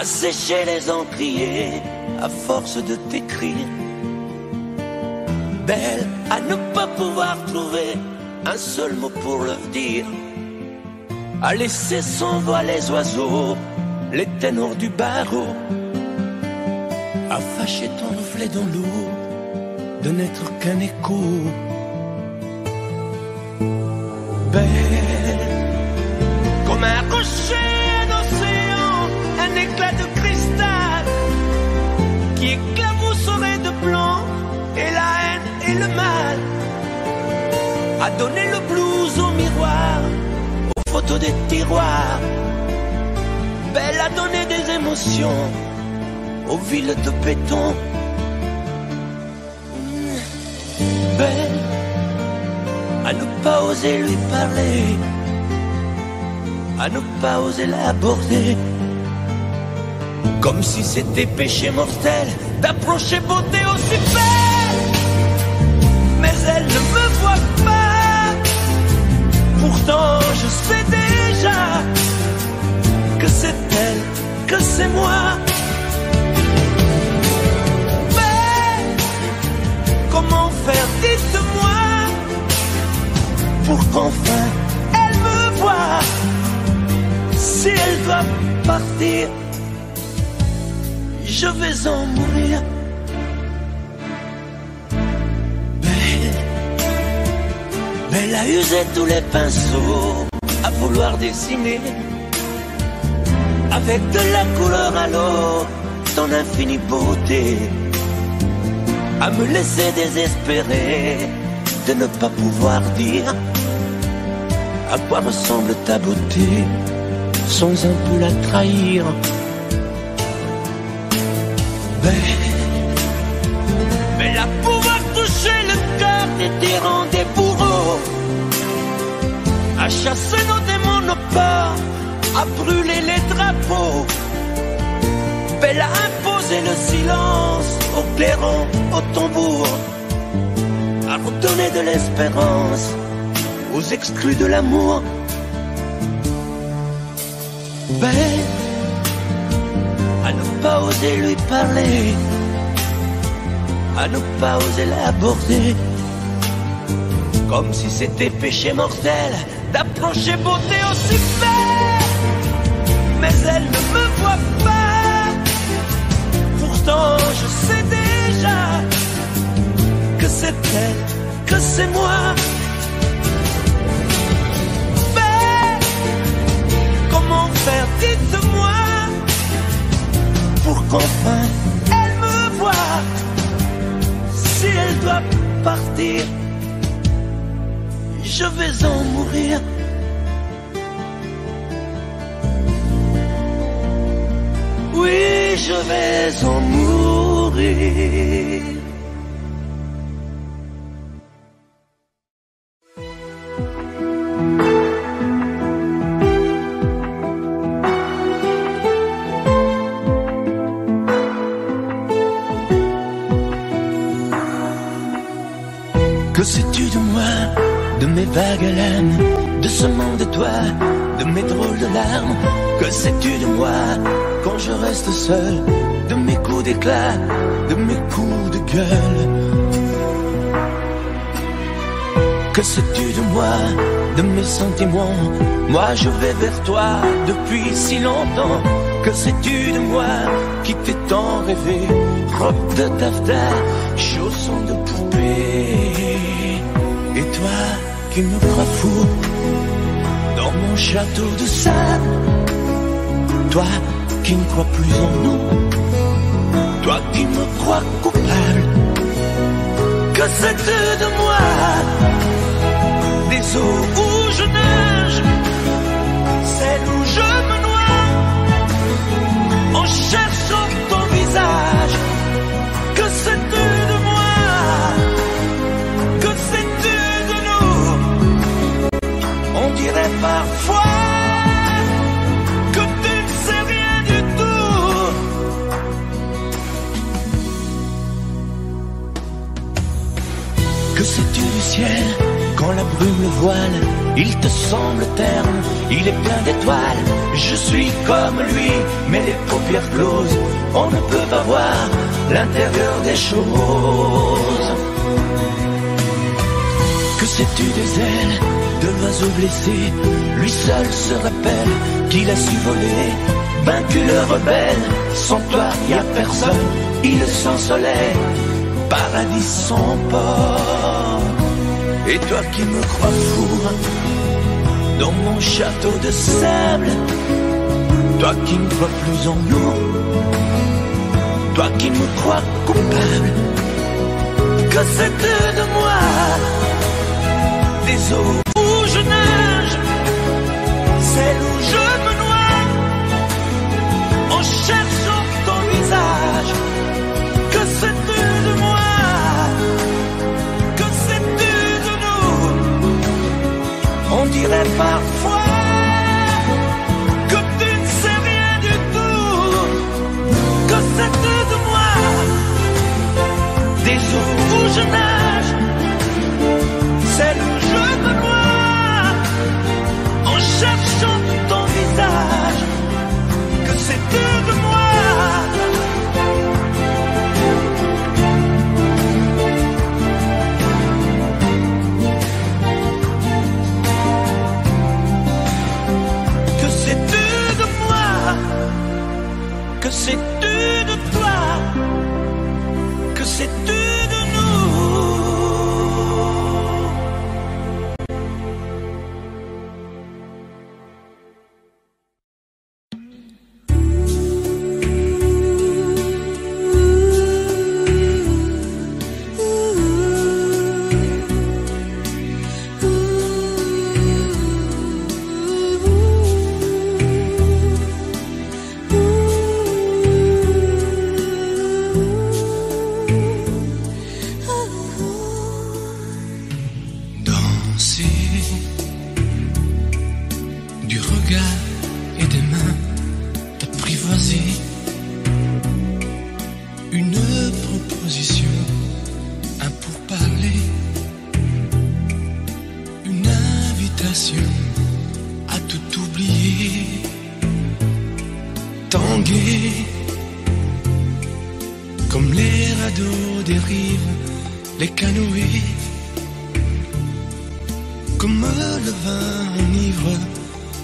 assécher les encriers à force de t'écrire. Belle à ne pas pouvoir trouver un seul mot pour leur dire, à laisser s'envoler les oiseaux, les ténors du barreau, à fâcher ton reflet dans l'eau, de n'être qu'un écho. Belle comme un rocher, un océan, un éclat de cristal qui éclabousserait de blanc et la haine et le mal, à donner le blues au miroir, aux photos des tiroirs. Belle à donner des émotions aux villes de béton. Belle à ne pas oser lui parler, à ne pas oser l'aborder, comme si c'était péché mortel d'approcher beauté aussi belle. Mais elle ne me voit pas, pourtant je sais déjà que c'est elle, que c'est moi. Mais comment faire, dites-moi, pour qu'enfin elle me voie. Si elle doit partir, je vais en mourir. Belle a usé tous les pinceaux à vouloir dessiner avec de la couleur à l'eau ton infinie beauté, à me laisser désespérer de ne pas pouvoir dire à quoi ressemble ta beauté sans un peu la trahir. Belle à pouvoir toucher le cœur des tyrans, des bourreaux, à chasser nos démons, nos peurs, à brûler les drapeaux. Belle à imposer le silence au clairon, au tambour, à redonner de l'espérance aux exclus de l'amour. Belle à ne pas oser lui parler, à ne pas oser l'aborder, comme si c'était péché mortel d'approcher beauté aussi belle. Mais elle ne me voit pas, pourtant je sais déjà que c'est elle, que c'est moi. Belle, comment faire, dites-moi, pour qu'enfin elle me voie. Si elle doit partir, je vais en mourir. Oui, je vais en mourir. Que sais-tu de moi, de mes vagues haleines, de ce manque de toi, de mes drôles de larmes? Que sais-tu de moi quand je reste seul, de mes coups d'éclat, de mes coups de gueule? Que sais-tu de moi, de mes sentiments? Moi je vais vers toi depuis si longtemps. Que sais-tu de moi qui t'ai tant rêvé? Robe de taffetas, chaussons de poupée. Et toi qui me crois fou dans mon château de sable, toi qui ne crois plus en nous, toi qui me crois coupable. Que sais-tu de moi, des eaux où je nage, celles où je me noie, en cherchant ton visage? Que sais-tu de moi, que sais-tu de nous? On dirait parfois que tu ne sais rien du tout. Que sais-tu du ciel quand la brume le voile? Il te semble terne il est plein d'étoiles, je suis comme lui, mais les paupières closes, on ne peut pas voir l'intérieur des choses. Que sais-tu des ailes de l'oiseau blessé? Lui seul se rappelle qu'il a su voler, vaincu le rebelle. Sans toi y a personne, île sans soleil, paradis sans port. Et toi qui me crois fou dans mon château de sable, toi qui ne crois plus en nous, toi qui me crois coupable, que c'est de moi des eaux où je nage, celles où je me noie, en cherchant ton visage. Que sais-tu de moi? Que sais-tu de nous? On dirait parfois que tu ne sais rien du tout. Que sais-tu de moi? Des eaux où je nage, celles où je me noie, en cherchant ton visage. Que sais-tu de moi? Que sais-tu de moi? Que sais-tu de toi? Que sais-tu de nous? À tout oublier, tanguer comme les radeaux des rives, les canoës, comme le vin enivre,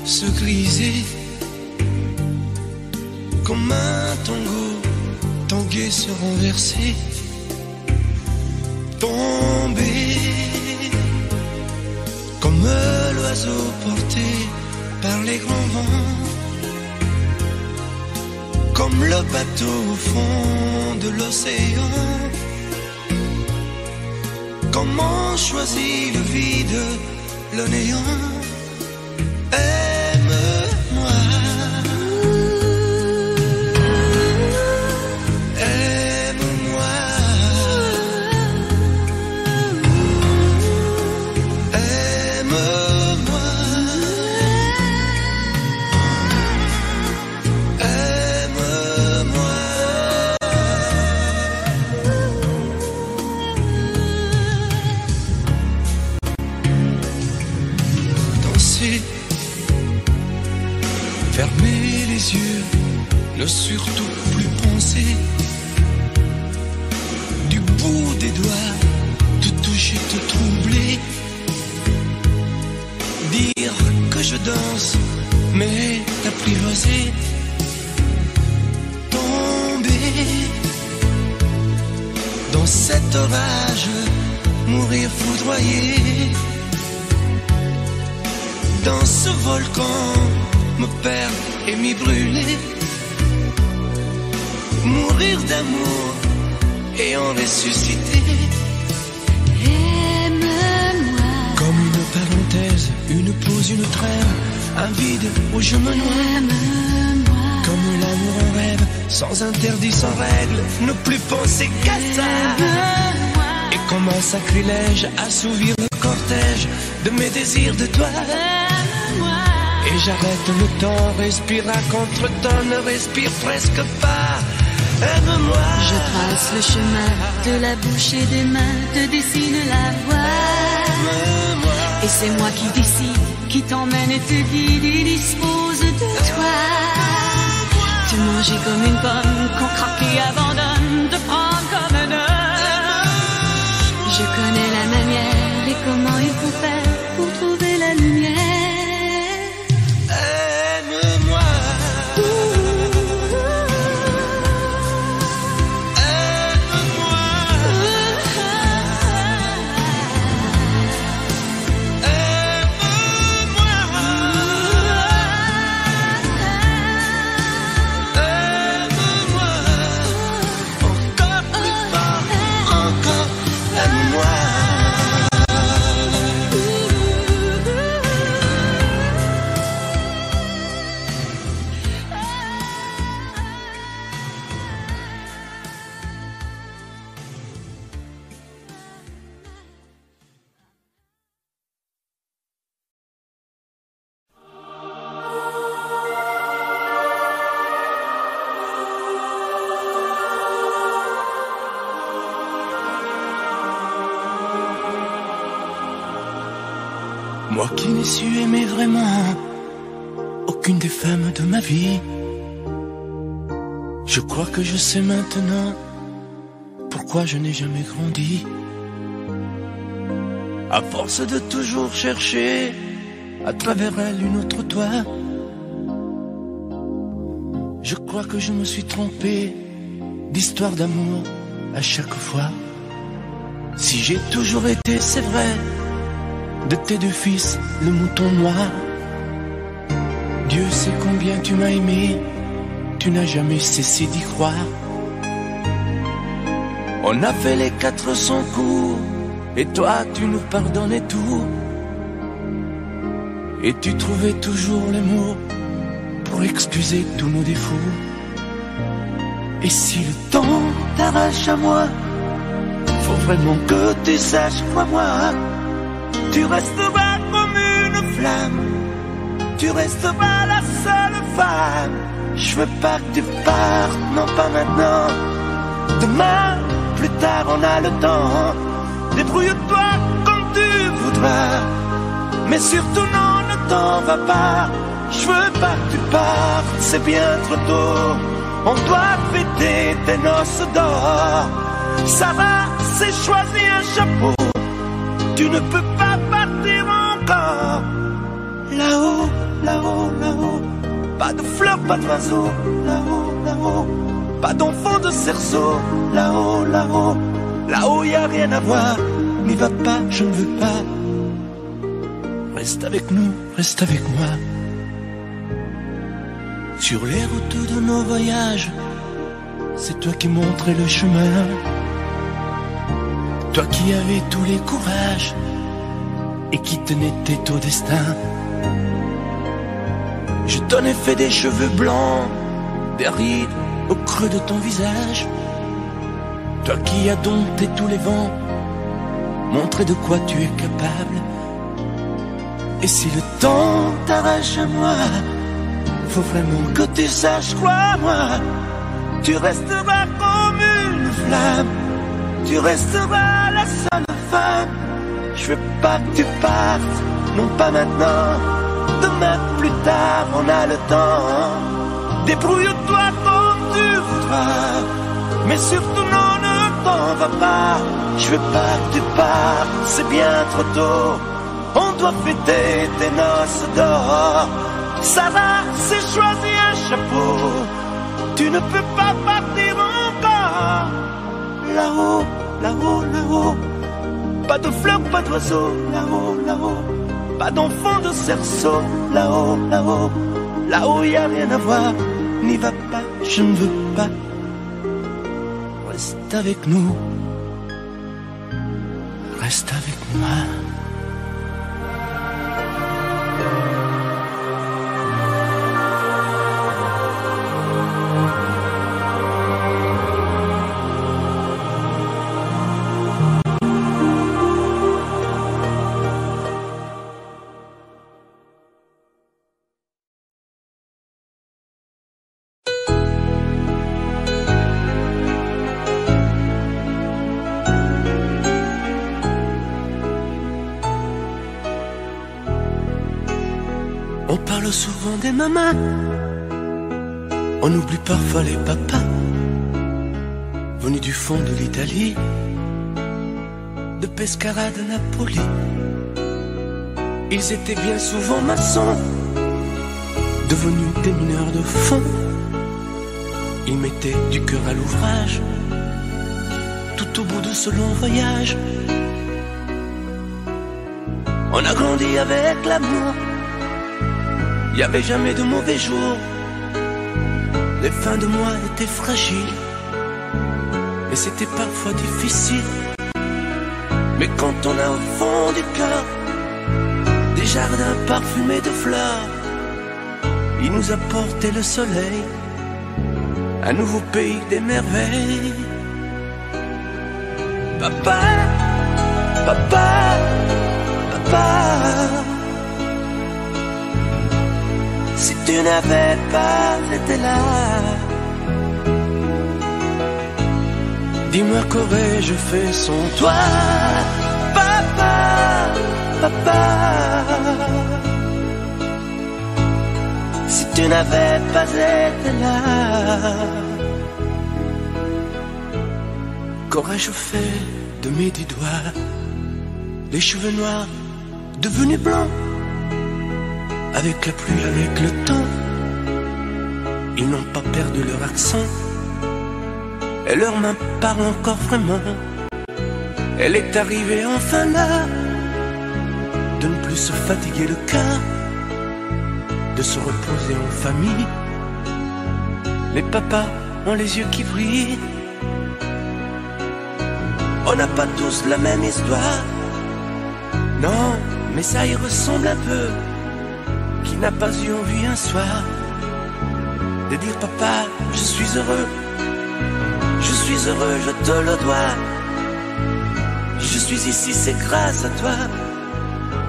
se griser, comme un tango, tanguer, se renverser, tomber. Comme l'oiseau porté par les grands vents, comme le bateau au fond de l'océan. Comment choisit le vide, le néant? Aime-moi, aime-moi. Fermer les yeux, ne surtout plus penser. Du bout des doigts, te toucher, te troubler. Dire que je danse, mais t'apprivoiser. Tomber dans cet orage, mourir foudroyé. Dans ce volcan, me perdre et m'y brûler. Mourir d'amour et en ressusciter. Aime-moi. Comme une parenthèse, une pause, une trêve, un vide où je me noie. Aime-moi. Comme l'amour en rêve, sans interdit, sans règle, ne plus penser qu'à ça. Aime-moi. Et comme un sacrilège, assouvir le cortège de mes désirs de toi. Aime-moi. Et j'arrête le temps, respire à contre-temps, ne respire presque pas. Aime-moi. Je trace le chemin de la bouche et des mains, te dessine la voie. Aime-moi. Et c'est moi qui décide qui t'emmène et te guide et dispose de toi. Te manger comme une pomme qu'on craque et abandonne, te prendre comme un homme. Je connais la manière et comment il faut faire pour trouver la lumière. Aime-moi. Moi qui n'ai su aimer vraiment aucune des femmes de ma vie, je crois que je sais maintenant pourquoi je n'ai jamais grandi. À force de toujours chercher à travers elle une autre toi, je crois que je me suis trompé d'histoire d'amour à chaque fois. Si j'ai toujours été, c'est vrai, de tes deux fils, le mouton noir. Dieu sait combien tu m'as aimé, tu n'as jamais cessé d'y croire. On a fait les 400 coups, et toi tu nous pardonnais tout. Et tu trouvais toujours les mots pour excuser tous nos défauts. Et si le temps t'arrache à moi, faut vraiment que tu saches, crois-moi, tu resteras comme une flamme, tu resteras la seule femme. Je veux pas que tu partes, non pas maintenant. Demain, plus tard, on a le temps. Débrouille-toi comme tu voudras, mais surtout non, ne t'en va pas. Je veux pas que tu partes, c'est bien trop tôt. On doit fêter tes noces d'or. Ça va, c'est choisir un chapeau. Tu ne peux pas partir encore. Là-haut, là-haut, là-haut, pas de fleurs, pas d'oiseaux. Là-haut, là-haut, pas d'enfants de cerceau. Là-haut, là-haut, là-haut, y a rien à voir. N'y va pas, je ne veux pas. Reste avec nous, reste avec moi. Sur les routes de nos voyages, c'est toi qui montrais le chemin. Toi qui avais tous les courages et qui tenais tête au destin. Je t'en ai fait des cheveux blancs, des rides au creux de ton visage. Toi qui as dompté tous les vents, montré de quoi tu es capable. Et si le temps t'arrache à moi, faut vraiment que tu saches, crois-moi, tu resteras comme une flamme, tu resteras la seule femme. Je veux pas que tu partes, non pas maintenant. Demain, plus tard, on a le temps. Débrouille-toi comme tu voudras, mais surtout non, ne t'en va pas. Je veux pas que tu partes, c'est bien trop tôt. On doit fêter tes noces d'or. Ça va, c'est choisir un chapeau. Tu ne peux pas partir encore. Là-haut, là-haut, là-haut, pas de fleurs, pas d'oiseaux. Là-haut, là-haut, pas d'enfants de cerceau. Là-haut, là-haut, là-haut, y a rien à voir. N'y va pas, je ne veux pas. Reste avec nous, reste avec moi. parle souvent des mamans, on oublie parfois les papas, venus du fond de l'Italie, de Pescara, de Napoli. Ils étaient bien souvent maçons, devenus des mineurs de fond. Ils mettaient du cœur à l'ouvrage, tout au bout de ce long voyage. On a grandi avec l'amour, il n'y avait jamais de mauvais jours. Les fins de mois étaient fragiles, mais c'était parfois difficile. Mais quand on a au fond du cœur des jardins parfumés de fleurs, il nous a porté le soleil, un nouveau pays des merveilles. Papa, papa, papa, si tu n'avais pas été là, dis-moi qu'aurais-je fait sans toi. Papa, papa, si tu n'avais pas été là, qu'aurais-je fait de mes 10 doigts? Les cheveux noirs devenus blancs, avec la pluie, avec le temps. Ils n'ont pas perdu leur accent, et leurs mains parlent encore vraiment. Elle est arrivée enfin là, de ne plus se fatiguer le cœur, de se reposer en famille. Les papas ont les yeux qui brillent. On n'a pas tous la même histoire, non, mais ça y ressemble un peu. Qui n'a pas eu envie un soir de dire papa, je suis heureux, je suis heureux, je te le dois. Je suis ici, c'est grâce à toi.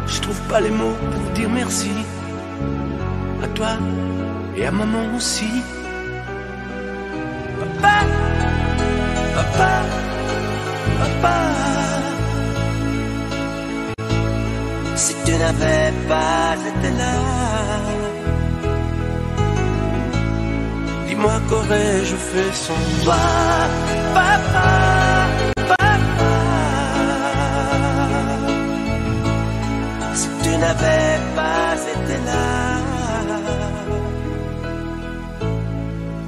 Je trouve pas les mots pour dire merci à toi et à maman aussi. Papa, papa, papa, si tu n'avais pas été là, dis-moi qu'aurais-je fait sans toi. Papa, papa, si tu n'avais pas été là,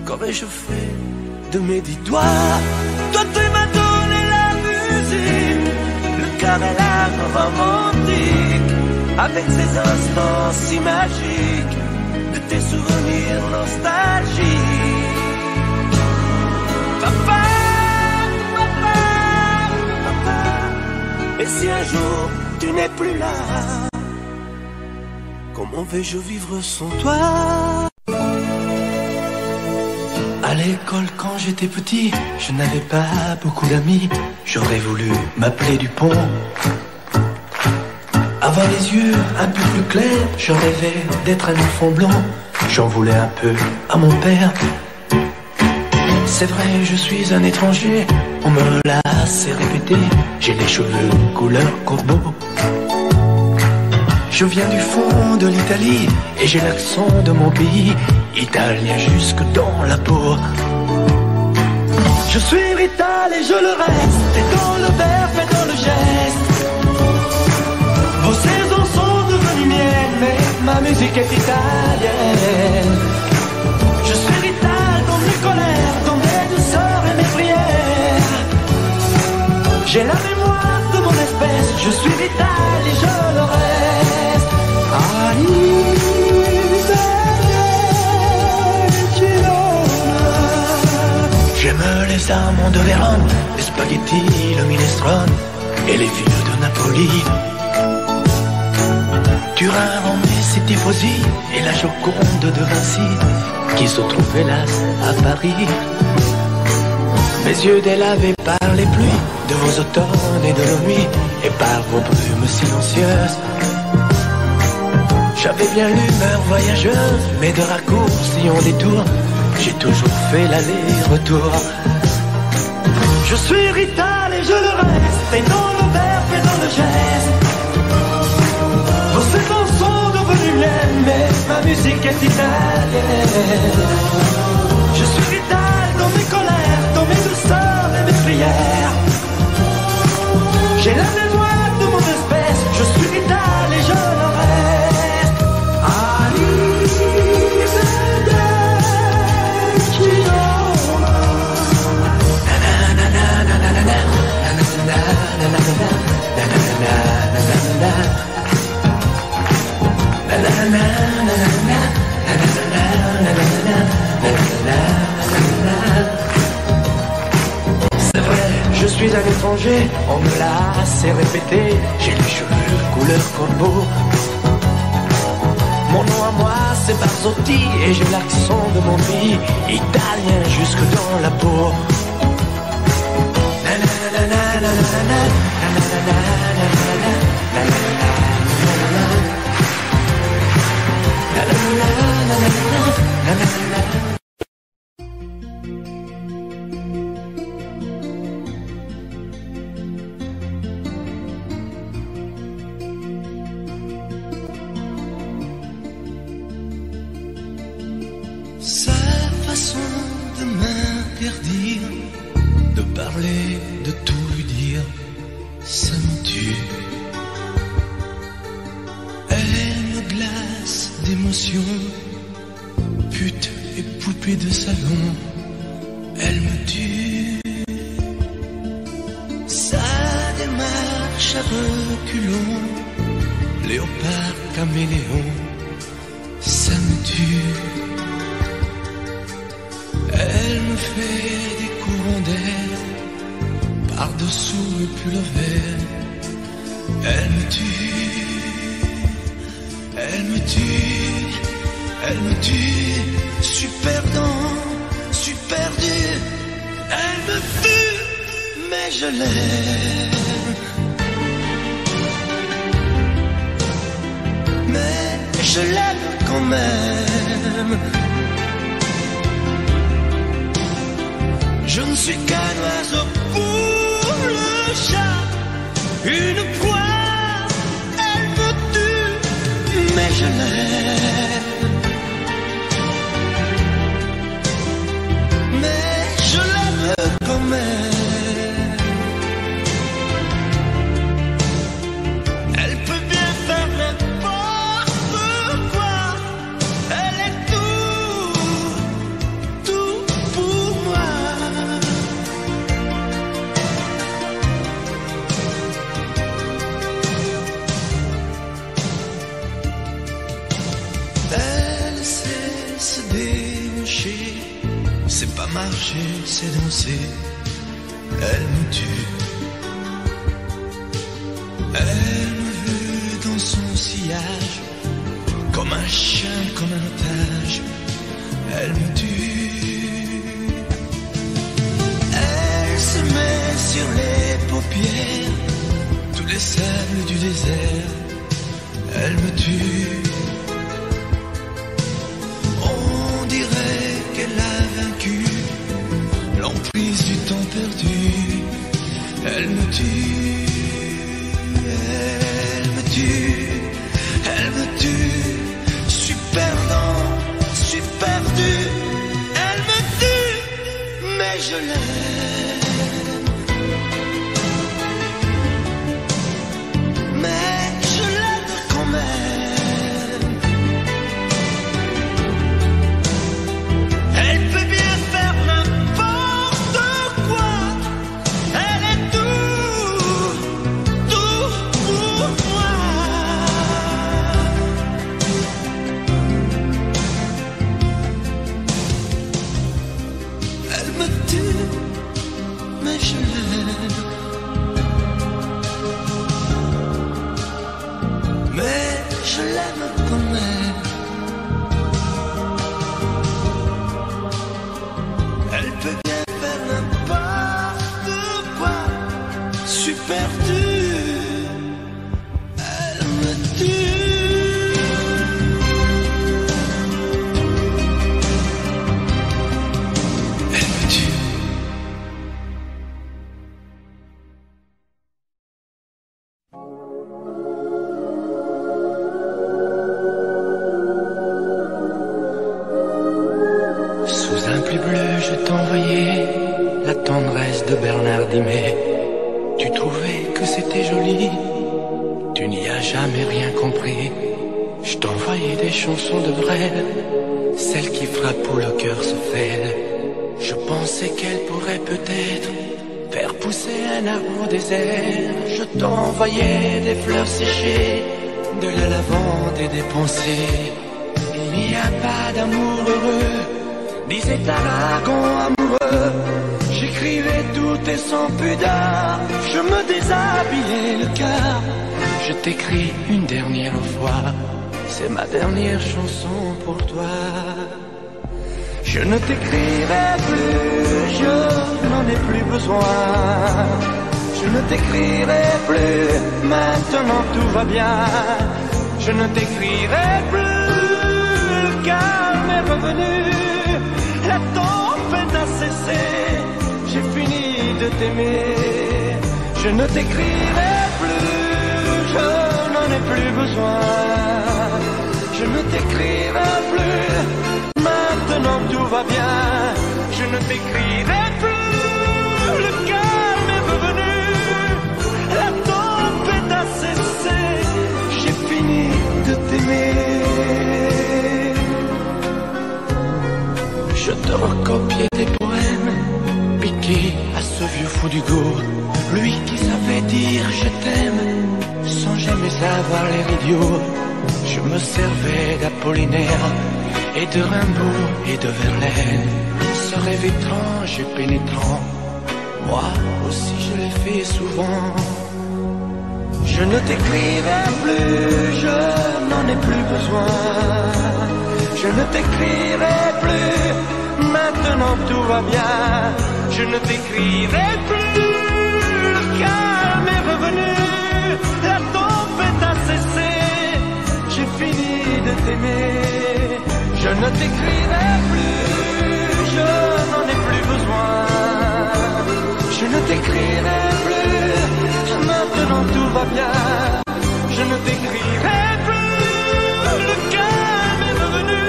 qu'aurais-je fait de mes 10 doigts? Toi tu m'as donné la musique, le cœur et l'âme romantique, avec ces instants si magiques de tes souvenirs nostalgiques. Papa, papa, papa, et si un jour tu n'es plus là, comment vais-je vivre sans toi? À l'école quand j'étais petit, je n'avais pas beaucoup d'amis. J'aurais voulu m'appeler Dupont, avoir les yeux un peu plus clairs. Je rêvais d'être un enfant blanc, j'en voulais un peu à mon père. C'est vrai, je suis un étranger, on me l'a assez répété. J'ai les cheveux couleur corbeau, je viens du fond de l'Italie et j'ai l'accent de mon pays, italien jusque dans la peau. Je suis vital et je le reste, et dans le verbe et dans le geste. Vos saisons sont devenues miennes, mais ma musique est italienne. Je suis vital dans mes colères, dans mes douceurs et mes prières. J'ai la mémoire de mon espèce, je suis vital et je le reste. J'aime les amandes de Vérone, les spaghettis, le minestrone et les villes de Napoli. Turin, Rome, ses tifosi et la Joconde de Vinci qui se trouve hélas à Paris. Mes yeux délavés par les pluies de vos automnes et de nos nuits et par vos brumes silencieuses. J'avais bien l'humeur voyageuse, mais de raccourcis en détour, j'ai toujours fait l'aller-retour. Je suis vital et je le reste, et dans le verbe et dans le geste. Vos saisons sont devenues miennes, mais ma musique est italienne. Je suis vital dans mes colères, dans mes douceurs et mes prières. J'ai la mémoire de mon espèce, je suis vital et je le reste. Alice c'est vrai, je suis un étranger, on me l'a assez répété. J'ai les cheveux couleur corbeau. Mon nom à moi c'est Barzotti et j'ai l'accent de mon pays, italien jusque dans la peau. Sa façon de m'interdire de parler, de tout lui dire, ça me tue. Elle me glace d'émotion, pute et poupée de salon, elle me tue. Sa démarche à reculons, léopard caméléon, ça me tue. Elle me fait des courants d'air par-dessous le pull vert. Elle me tue, elle me tue, elle me tue. Je suis perdant, je suis perdu. Elle me tue, mais je l'aime. Mais je l'aime quand même. Je ne suis qu'un oiseau pour le chat, une proie, elle me tue, mais je l'aime. Mais je l'aime quand même. Elle peut bien faire n'importe quoi, elle est tout pour moi. Elle sait se déhancher, c'est pas marcher, c'est danser. Elle me tue. Elle me veut dans son sillage, comme un chien, comme un otage. Elle me tue. Elle se met sur les paupières, tous les sables du désert. Elle me tue. On dirait qu'elle a vaincu l'emprise du temps perdu. Elle me tue, elle me tue, elle me tue. Je suis perdant, je suis perdu. Elle me tue, mais je l'aime. Mais je l'aime quand même. Elle peut bien faire n'importe quoi. Elle est tout pour moi. Elle me tue, mais je l'aime. Mais je l'aime quand même. Elle peut bien faire n'importe quoi. Je suis perdu. Elle me tue. Elle me tue. tendresse de Bernard Dimet. Tu trouvais que c'était joli, tu n'y as jamais rien compris. Je t'envoyais des chansons de Brel, celles qui frappent où le cœur se fêle. Je pensais qu'elle pourrait peut-être faire pousser un arbre au désert. Je t'envoyais des fleurs séchées, de la lavande et des pensées. Il n'y a pas d'amour heureux, disait Aragon amoureux. J'écrivais tout et sans pudeur, je me déshabillais le cœur. Je t'écris une dernière fois, c'est ma dernière chanson pour toi. Je ne t'écrirai plus, je n'en ai plus besoin. Je ne t'écrirai plus, maintenant tout va bien. Je ne t'écrirai plus, le calme est revenu. La tempête a cessé, j'ai fini de t'aimer. Je ne t'écrirai plus, je n'en ai plus besoin. Je ne t'écrirai plus, maintenant tout va bien. Je ne t'écrirai plus, le calme est revenu. La tempête a cessé, j'ai fini de t'aimer. Je te recopiais des poèmes piqués à ce vieux fou d'Hugo, lui qui savait dire je t'aime sans jamais avoir l'air idiot. Je me servais d'Apollinaire et de Rimbaud et de Verlaine, ce rêve étrange et pénétrant, moi aussi je l'ai fait souvent. Je ne t'écrirai plus, je n'en ai plus besoin. Je ne t'écrirai plus, maintenant tout va bien. Je ne t'écrirai plus, le calme est revenu. La tempête a cessé, j'ai fini de t'aimer. Je ne t'écrirai plus, je n'en ai plus besoin. Je ne t'écrirai plus, maintenant tout va bien. Je ne t'écrirai plus, le calme est revenu.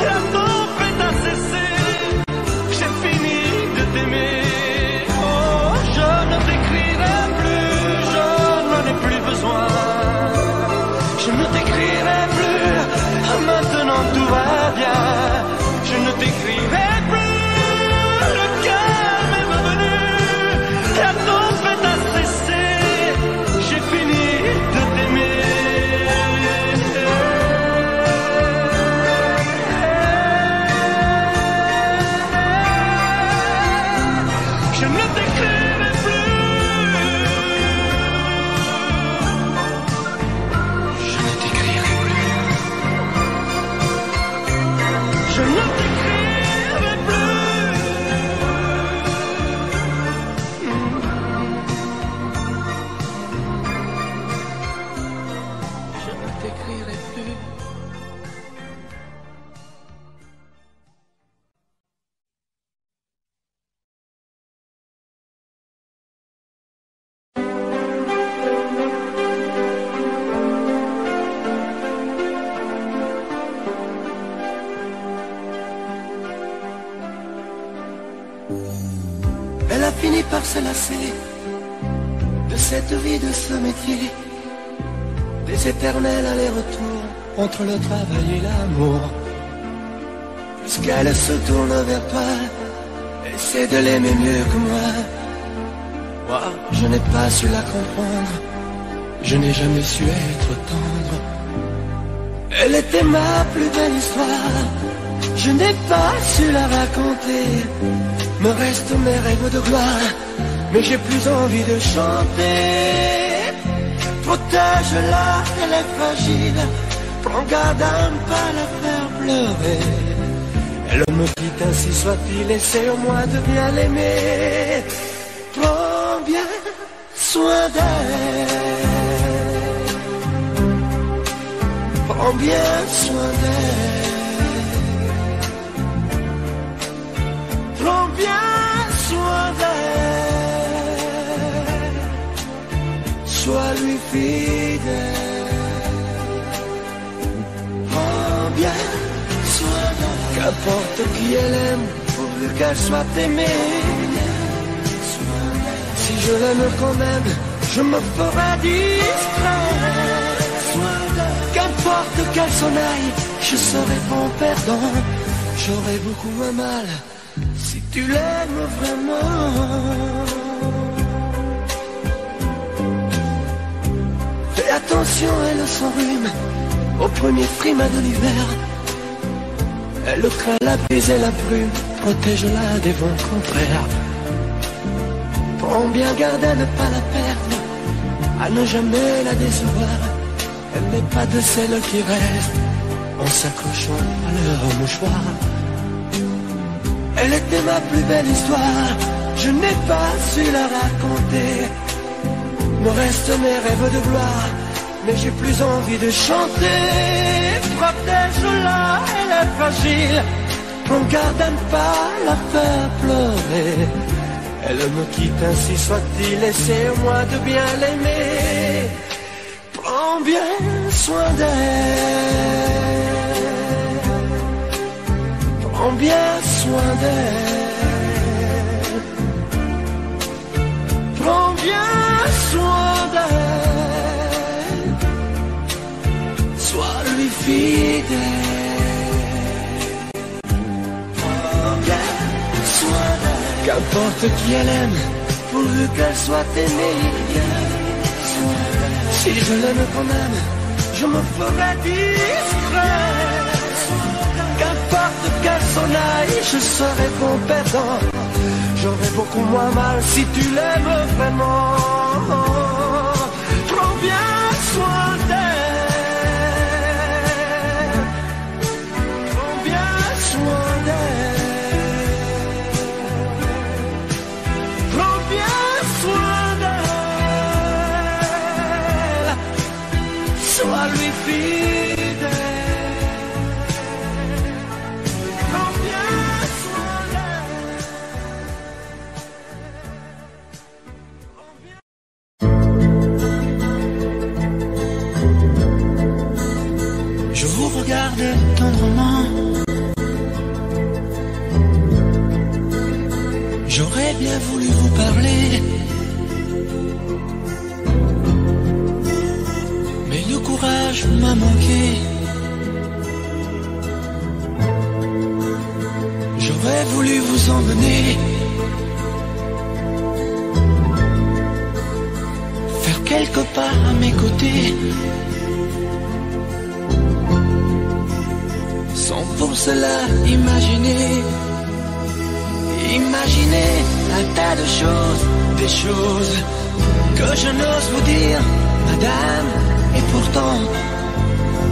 La tempête a cessé, j'ai fini de t'aimer. Oh, je ne t'écrirai plus, je n'en ai plus besoin. Je ne t'écrirai plus, maintenant tout va bien. Je ne t'écrirai plus, le calme est revenu. La tempête a cessé, j'ai fini de t'aimer. Je ne t'écrirai plus. Je ne t'écrirai plus. Je ne t'écrirai plus. Je ne t'écrirai plus. Elle a fini par se lasser de cette vie, de ce métier, des éternels allers-retours entre le travail et l'amour. Puisqu'elle se tourne vers toi, essaie de l'aimer mieux que moi. Moi, je n'ai pas su la comprendre, je n'ai jamais su être tendre. Elle était ma plus belle histoire, je n'ai pas su la raconter. Me restent mes rêves de gloire, mais j'ai plus envie de chanter. Protège-la, elle est fragile, prends garde à ne pas la faire pleurer. Elle me dit ainsi soit-il, essaie au moins de bien l'aimer. Prends bien soin d'elle, prends bien soin d'elle. Prends bien soin d'elle, sois lui fidèle. Prends bien soin d'elle, qu'importe qui elle aime, pourvu qu'elle soit aimée. je l'aime quand même, je me ferai discret. Qu'importe qu'elle s'en aille, je serai bon perdant. J'aurai beaucoup moins mal si tu l'aimes vraiment. Fais attention, elle s'enrhume au premier frima de l'hiver. Elle craint la bise et la brume, protège-la des vents contraires. Prends bien garde à ne pas la perdre, à ne jamais la décevoir. Elle n'est pas de celles qui restent en s'accrochant à leur mouchoir. Elle était ma plus belle histoire, je n'ai pas su la raconter. Me restent mes rêves de gloire, mais j'ai plus envie de chanter. Protège-la, elle est fragile, prends garde à ne pas la faire pleurer. Elle me quitte, ainsi soit-il, et c'est moi de bien l'aimer. Prends bien soin d'elle, prends bien soin d'elle, prends bien soin d'elle, sois lui fidèle. Prends bien soin d'elle, qu'importe qui elle aime, pourvu qu'elle soit aimée. Si je l'aime quand même, je me ferai discret. Qu'importe qu'elle s'en aille, je serai bon perdant. J'aurai beaucoup moins mal si tu l'aimes vraiment. Prends bien soin d'elle, prends bien soin d'elle, prends bien soin d'elle, sois lui fidèle. Prends bien soin d'elle. Je vous regardais tendrement. J'aurais bien voulu vous parler, mais le courage m'a manqué. J'aurais voulu vous emmener, faire quelque part à mes côtés, sans pour cela imaginer un tas de choses, des choses que je n'ose vous dire, madame. Et pourtant,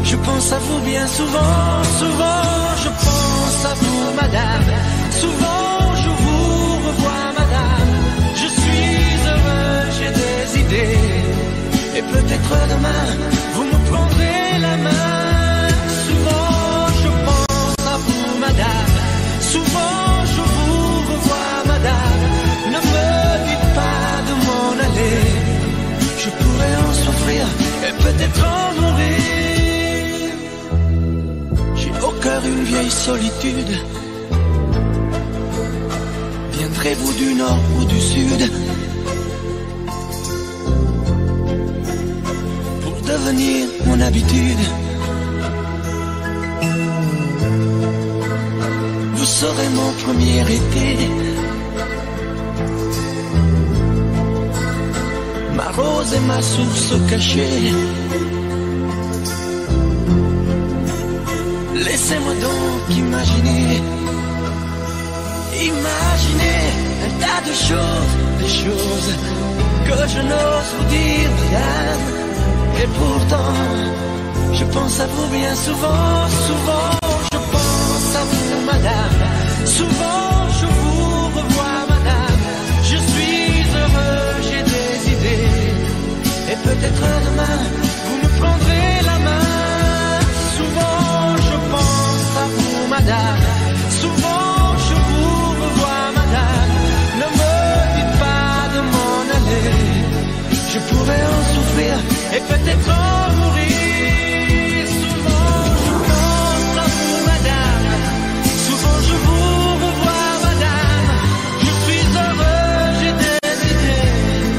je pense à vous bien souvent, souvent je pense à vous, madame. Souvent je vous revois, madame. Je suis heureux, j'ai des idées, et peut-être demain, vous me prendrez la main. Souvent je pense à vous, madame. Souvent je vous revois, madame. Ne me dites pas de m'en aller, je pourrais en souffrir et peut-être en mourir. J'ai au cœur une vieille solitude. Viendrez-vous du nord ou du sud pour devenir mon habitude? Vous serez mon premier été, ma rose et ma source cachée. Laissez-moi donc imaginer un tas de choses, des choses que je n'ose vous dire, madame. Et pourtant, je pense à vous bien souvent, souvent je pense à vous, madame. Souvent je vous revois, madame. Je suis heureux, j'ai des idées, et peut-être demain, vous me prendrez la main. Souvent je pense à vous, madame. Souvent je vous revois, madame. Ne me dites pas de m'en aller, je pourrais en souffrir et peut-être en mourir. Souvent je pense à vous, madame. Souvent je vous revois, madame. Je suis heureux, j'ai des idées,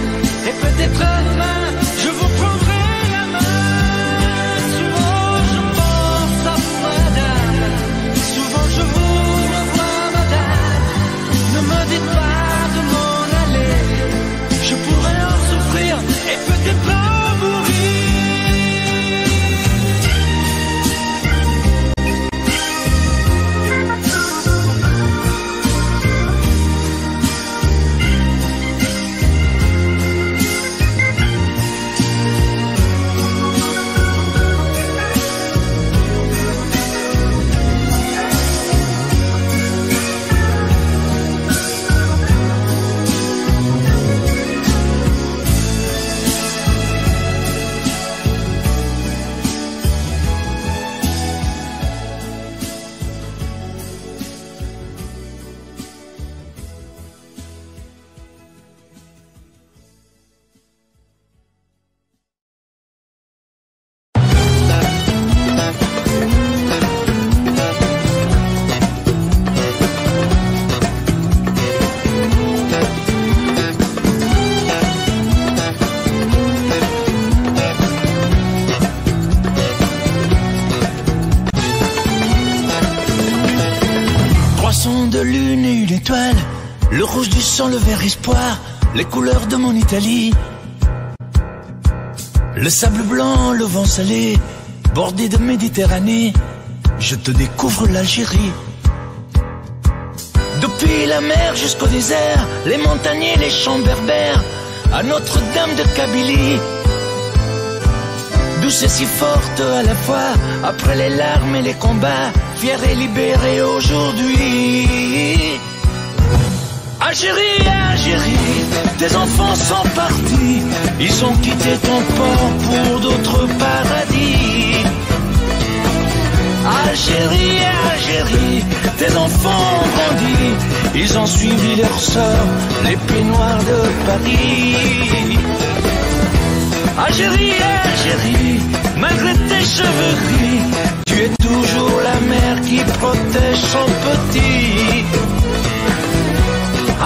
sont de lune et une étoile, le rouge du sang, le vert espoir, les couleurs de mon Italie. Le sable blanc, le vent salé, bordé de Méditerranée, je te découvre l'Algérie. Depuis la mer jusqu'au désert, les montagniers, les champs berbères, à Notre-Dame de Kabylie. Douce et si forte à la fois, après les larmes et les combats, fière et libérée aujourd'hui. Algérie, Algérie, tes enfants sont partis, ils ont quitté ton port pour d'autres paradis. Algérie, Algérie, tes enfants ont grandi, ils ont suivi leur sort, les pieds noirs de Paris. Algérie, Algérie, malgré tes cheveux gris, tu es toujours la mère qui protège son petit.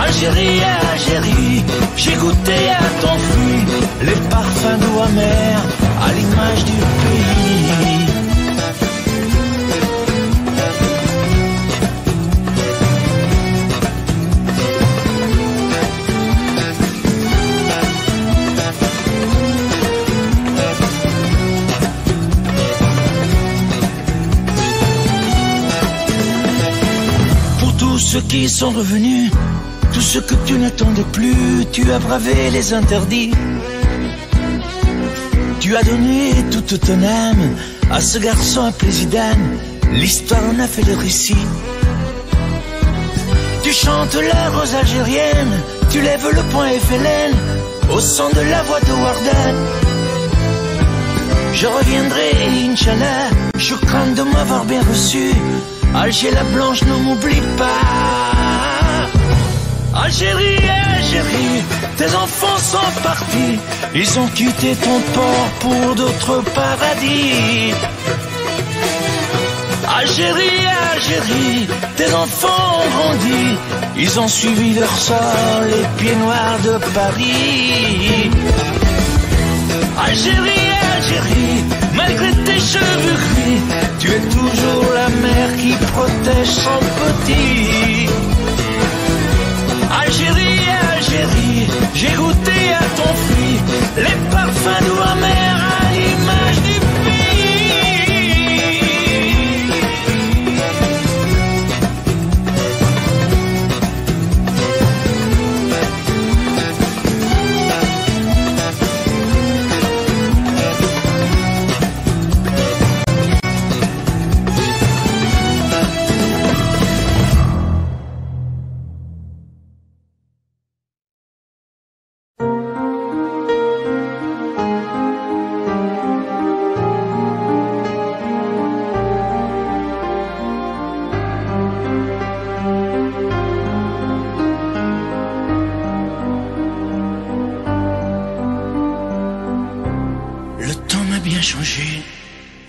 Algérie, Algérie, j'ai goûté à ton fruit, les parfums doux amers, à l'image du pays. Tous ceux qui sont revenus, tous ceux que tu n'attendais plus, tu as bravé les interdits. Tu as donné toute ton âme à ce garçon appelé Zidane, l'histoire en a fait le récit. Tu chantes la rose algérienne, tu lèves le poing FLN, au son de la voix de Wardan. Je reviendrai, Inch'Allah, choukran de m'avoir bien reçu. Alger la blanche, ne m'oublie pas. Algérie, Algérie, tes enfants sont partis, ils ont quitté ton port pour d'autres paradis. Algérie, Algérie, tes enfants ont grandi, ils ont suivi leur sort, les pieds noirs de Paris. Algérie, Algérie, malgré tes cheveux gris, tu es toujours la mère qui protège son petit. Algérie, Algérie, j'ai goûté à ton fruit, les parfums doux amers à l'image du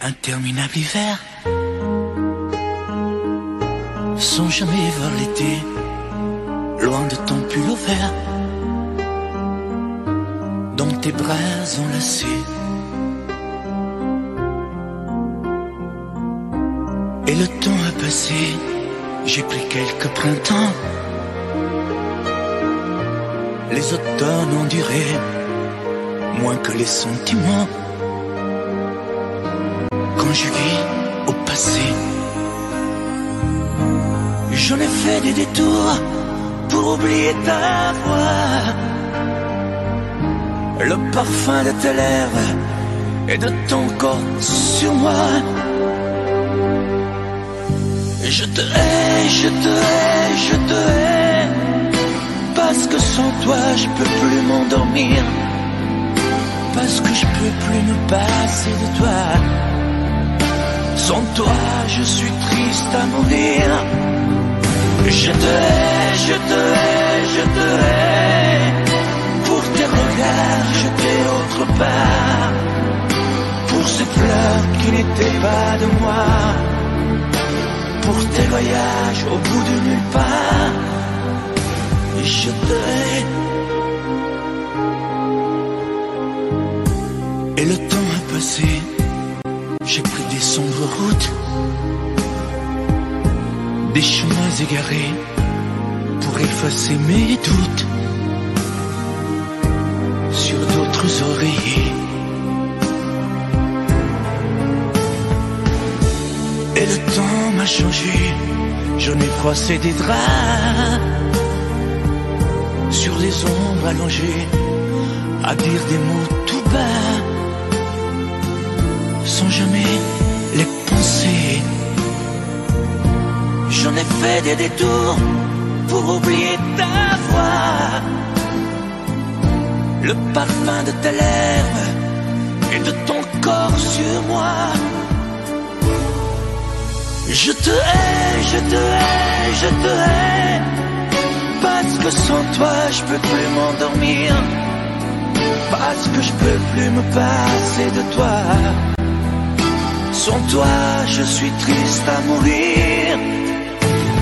interminable hiver, sans jamais voir l'été, loin de ton pull au vert, dans tes bras enlacés. Et le temps a passé, j'ai pris quelques printemps, les automnes ont duré moins que les sentiments. Conjugués au passé, j'en ai fait des détours pour oublier ta voix, le parfum de tes lèvres et de ton corps sur moi. Je te hais, je te hais, je te hais, parce que sans toi je peux plus m'endormir, parce que je peux plus me passer de toi. Sans toi, je suis triste à mourir. Je te hais, je te hais, je te hais, pour tes regards jetés autre part, pour ces fleurs qui n'étaient pas de moi, pour tes voyages au bout de nulle part. Je te hais. Et le temps a passé, j'ai pris des sombres routes, des chemins égarés pour effacer mes doutes sur d'autres oreillers. Et le temps m'a changé, j'en ai froissé des draps sur des ombres allongées, à dire des mots tout bas, sans jamais les penser. J'en ai fait des détours pour oublier ta voix, le parfum de tes lèvres et de ton corps sur moi. Je te hais, je te hais, je te hais, parce que sans toi je peux plus m'endormir, parce que je peux plus me passer de toi. Sans toi je suis triste à mourir.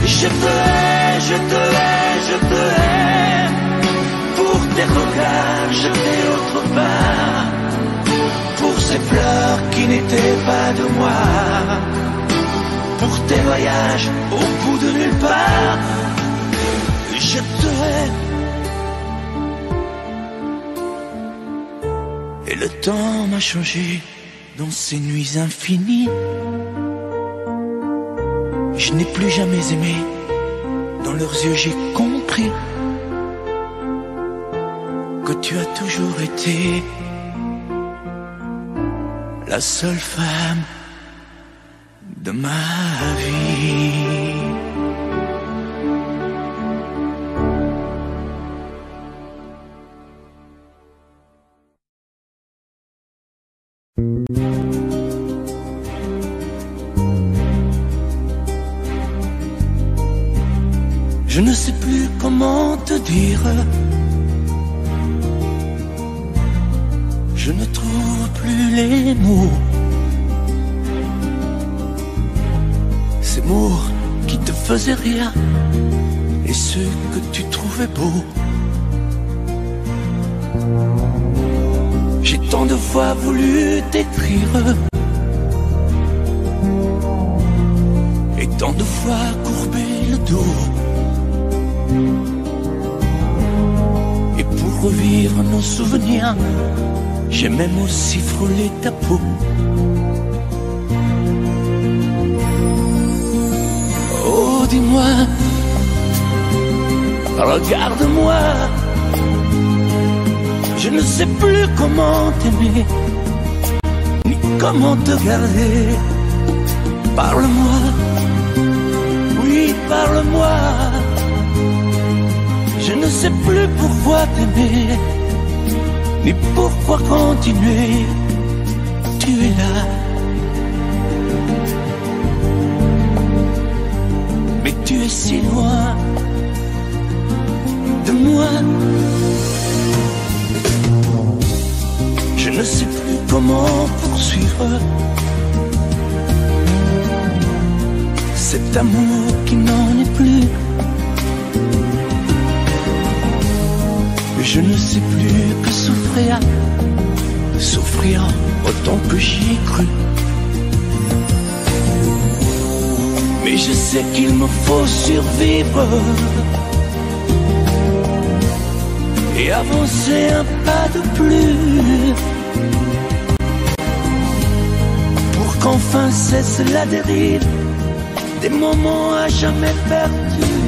Je te hais, je te hais, je te hais, pour tes regards jetés autre part, pour ces fleurs qui n'étaient pas de moi, pour tes voyages au bout de nulle part. Je te hais. Et le temps m'a changé dans ces nuits infinies. Je n'ai plus jamais aimé, dans leurs yeux j'ai compris que tu as toujours été la seule femme de ma vie. Je ne sais plus comment te dire, je ne trouve plus les mots, ces mots qui te faisaient rire et ceux que tu trouvais beaux. J'ai tant de fois voulu t'écrire et tant de fois courbé le dos, et pour revivre nos souvenirs, j'ai même aussi frôlé ta peau. Oh, dis-moi, regarde-moi, je ne sais plus comment t'aimer, ni comment te garder. Parle-moi, oui, parle-moi. Je ne sais plus pourquoi t'aimer, ni pourquoi continuer. Tu es là, mais tu es si loin de moi. Je ne sais plus comment poursuivre cet amour qui n'en est plus. Je ne sais plus que souffrir, souffrir autant que j'y ai cru. Mais je sais qu'il me faut survivre et avancer un pas de plus, pour qu'enfin cesse la dérive des moments à jamais perdus.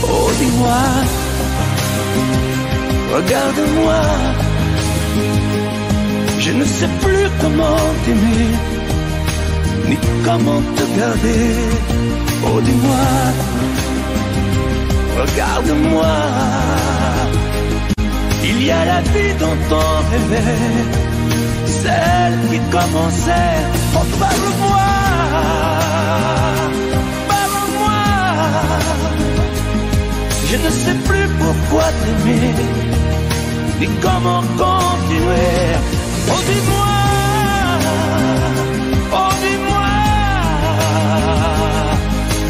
Oh, dis-moi, regarde-moi, je ne sais plus comment t'aimer, ni comment te garder. Oh, dis-moi, regarde-moi, il y a la vie dont on rêvait, celle qui commençait. Oh, parle-moi, parle-moi, je ne sais plus pourquoi t'aimer, ni comment continuer. Oh, dis-moi, oh, dis-moi,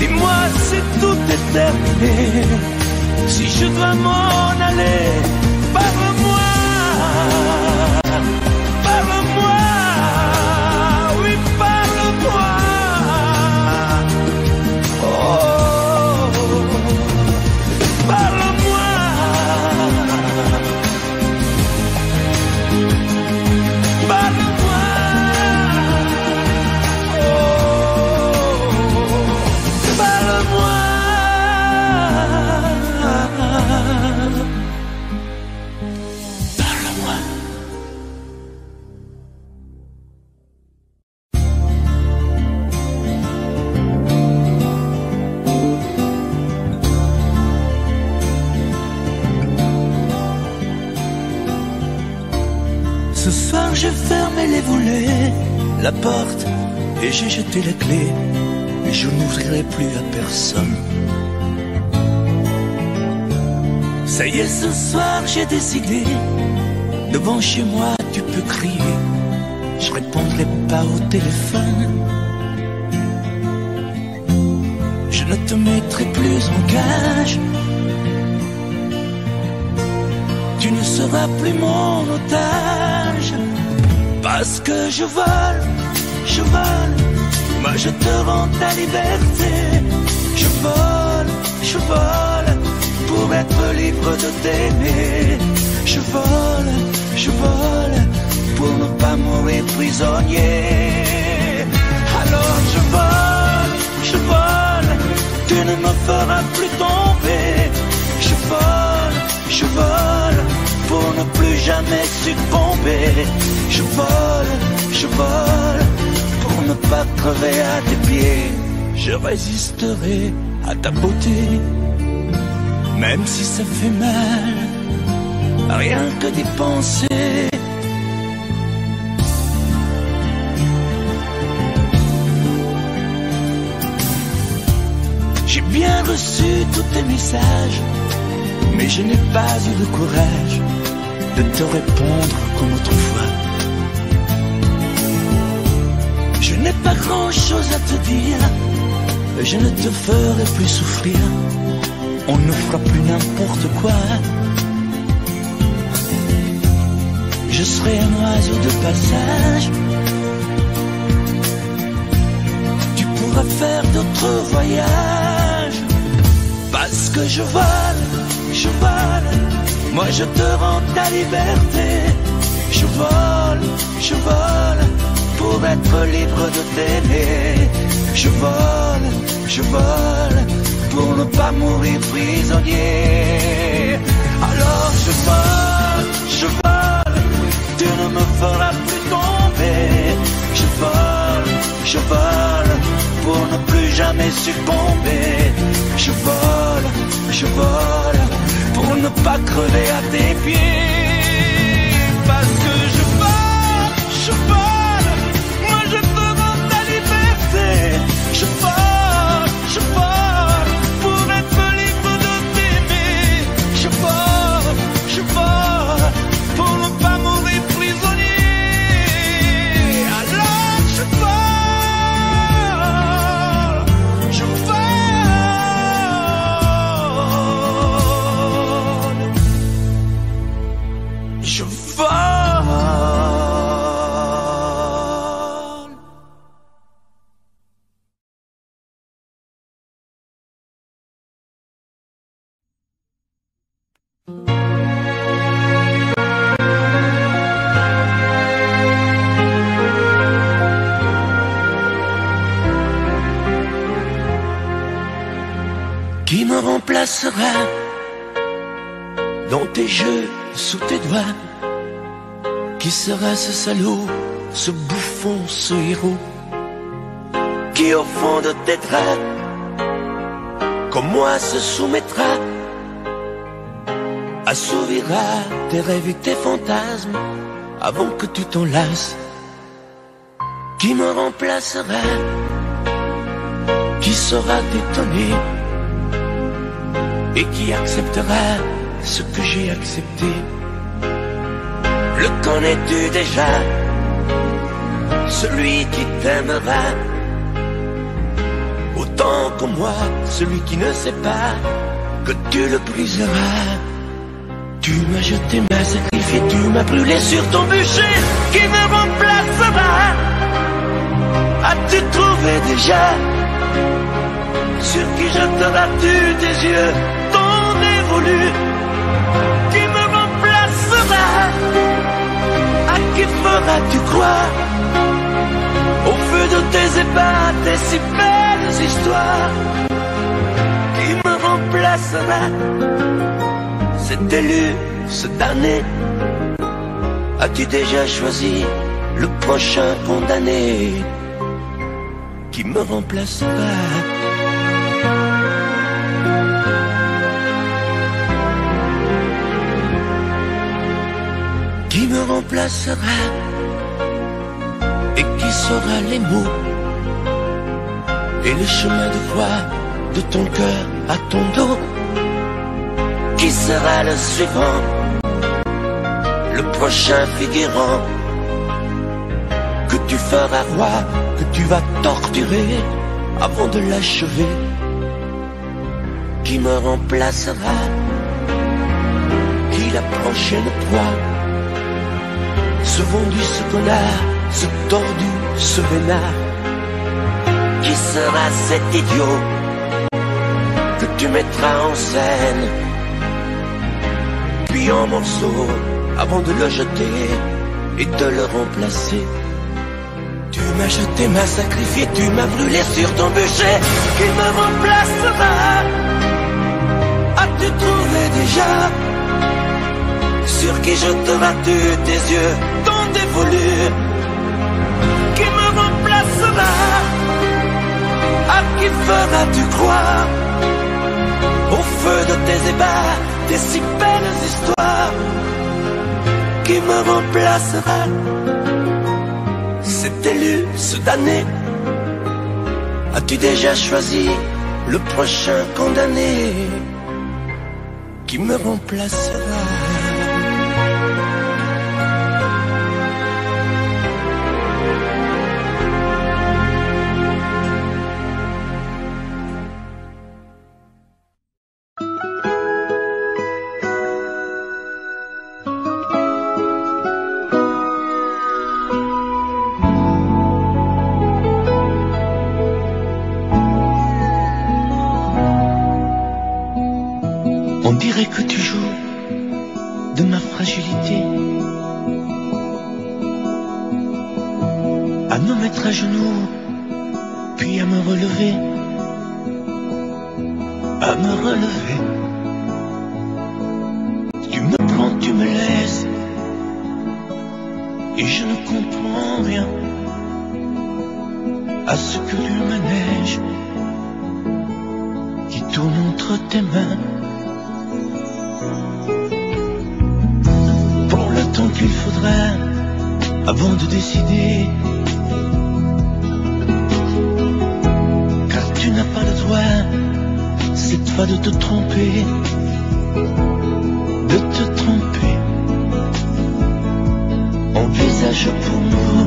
dis-moi si tout est terminé, si je dois m'en aller. Parle-moi, parle-moi, oui, parle-moi. dévoilé la porte et j'ai jeté la clé, et je n'ouvrirai plus à personne. Ça y est, ce soir j'ai décidé, devant chez moi tu peux crier, je répondrai pas au téléphone. Je ne te mettrai plus en cage, tu ne seras plus mon otage. Parce que je vole, moi je te rends ta liberté. Je vole, pour être libre de t'aimer. Je vole, pour ne pas mourir prisonnier. Alors je vole, tu ne me feras plus tomber. Je vole, pour ne plus jamais succomber. Je vole, pour ne pas crever à tes pieds. Je résisterai à ta beauté, même si ça fait mal, rien que d'y penser. J'ai bien reçu tous tes messages, mais je n'ai pas eu le courage de te répondre comme autrefois. Je n'ai pas grand-chose à te dire, je ne te ferai plus souffrir, on ne fera plus n'importe quoi. Je serai un oiseau de passage, tu pourras faire d'autres voyages. Parce que je vole, moi je te rends ta liberté. Je vole, pour être libre de t'aimer. Je vole, pour ne pas mourir prisonnier. Alors je vole, tu ne me feras plus tomber. Je vole, pour ne plus jamais succomber. Je vole, pour ne pas crever à tes pieds. Parce que je vole, moi je te rends ta liberté. Je vole, pour être libre de t'aimer. Je vole, pour ne pas mourir prisonnier. Alors je Qui me remplacera dans tes jeux, sous tes doigts? Qui sera ce salaud, ce bouffon, ce héros, qui au fond de tes draps, comme moi, se soumettra, assouvira tes rêves et tes fantasmes avant que tu t'en lasses? Qui me remplacera? Qui saura t'étonner et qui acceptera ce que j'ai accepté? Le connais-tu déjà, celui qui t'aimera autant que moi, celui qui ne sait pas que tu le briseras? Tu m'as jeté, m'as sacrifié, tu m'as brûlé sur ton bûcher. Qui me remplacera? As-tu trouvé déjà sur qui jetteras-tu tes yeux ton dévolu? Qui me remplacera? À qui feras-tu croire au feu de tes ébats, tes si belles histoires? Qui me remplacera? Cet élu, ce damné, as-tu déjà choisi le prochain condamné? Qui me remplacera? Qui me remplacera? sera les mots et le chemin de voix de ton cœur à ton dos? Qui sera le suivant, le prochain figurant que tu feras roi, que tu vas torturer avant de l'achever? Qui me remplacera? Qui la prochaine proie? Ce vendu, ce connard, ce tordu, ce vénard. Qui sera cet idiot que tu mettras en scène, puis en morceaux avant de le jeter et de le remplacer? Tu m'as jeté, m'as sacrifié, tu m'as brûlé sur ton bûcher. Qui me remplacera? As-tu trouvé déjà sur qui jeteras-tu tes yeux tant dévolus? Qui me remplacera? À qui feras-tu croire au feu de tes ébats, tes si belles histoires? Qui me remplacera? Cet élu, ce damné, as-tu déjà choisi le prochain condamné? Qui me remplacera? On dirait que tu joues de ma fragilité, à me mettre à genoux, puis à me relever, à me relever. Tu me prends, tu me laisses, et je ne comprends rien à ce que le manège qui tourne entre tes mains. Prends le temps qu'il faudra avant de décider, car tu n'as pas le droit cette fois de te tromper, de te tromper. Envisage pour nous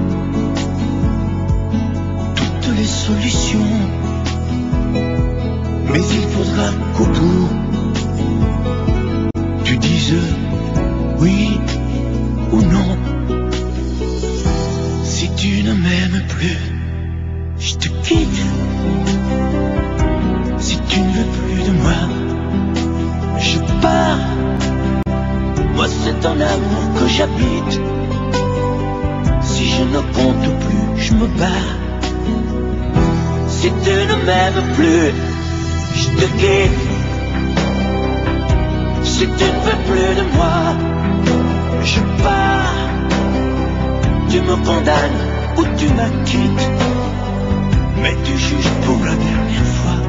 toutes les solutions, mais il faudra qu'au bout tu dises oui ou non. Si tu ne m'aimes plus, je te quitte. Si tu ne veux plus de moi, je pars. Moi c'est ton amour que j'habite. Si je ne compte plus, je me barre. Si tu ne m'aimes plus, je te quitte. Si tu ne veux plus de moi, je pars. Tu me condamnes ou tu m'acquittes, mais tu juges pour la dernière fois.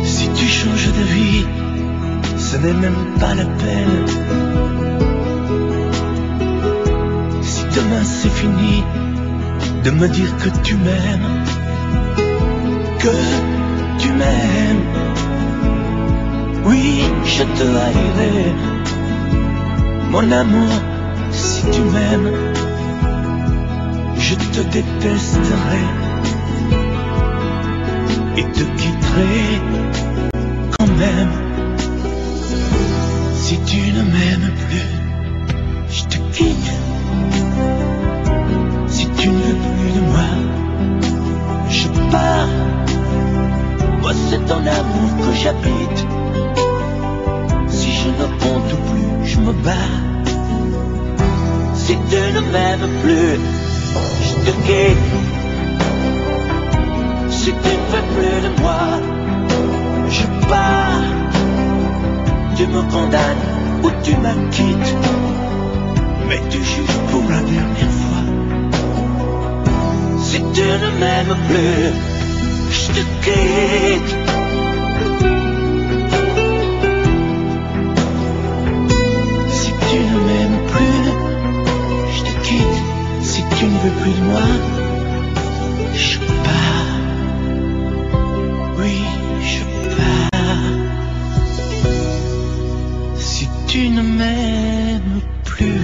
Si tu changes de vie, ce n'est même pas la peine. Si demain c'est fini de me dire que tu m'aimes, que tu m'aimes, oui, je te haïrai, mon amour. Si tu m'aimes, je te détesterai et te quitterai quand même. Si tu ne m'aimes plus, je te quitte. Si tu ne veux plus de moi, je pars. Moi c'est ton amour que j'habite. Si je ne compte plus, je me barre. Si tu ne m'aimes plus, je te quitte. Si tu ne veux plus de moi, je pars. Tu me condamnes ou tu m'acquittes, mais tu juges pour la dernière fois. Si tu ne m'aimes plus, je te quitte. Si tu ne m'aimes plus, je te quitte. moi, je pars. Oui, je pars. Si tu ne m'aimes plus.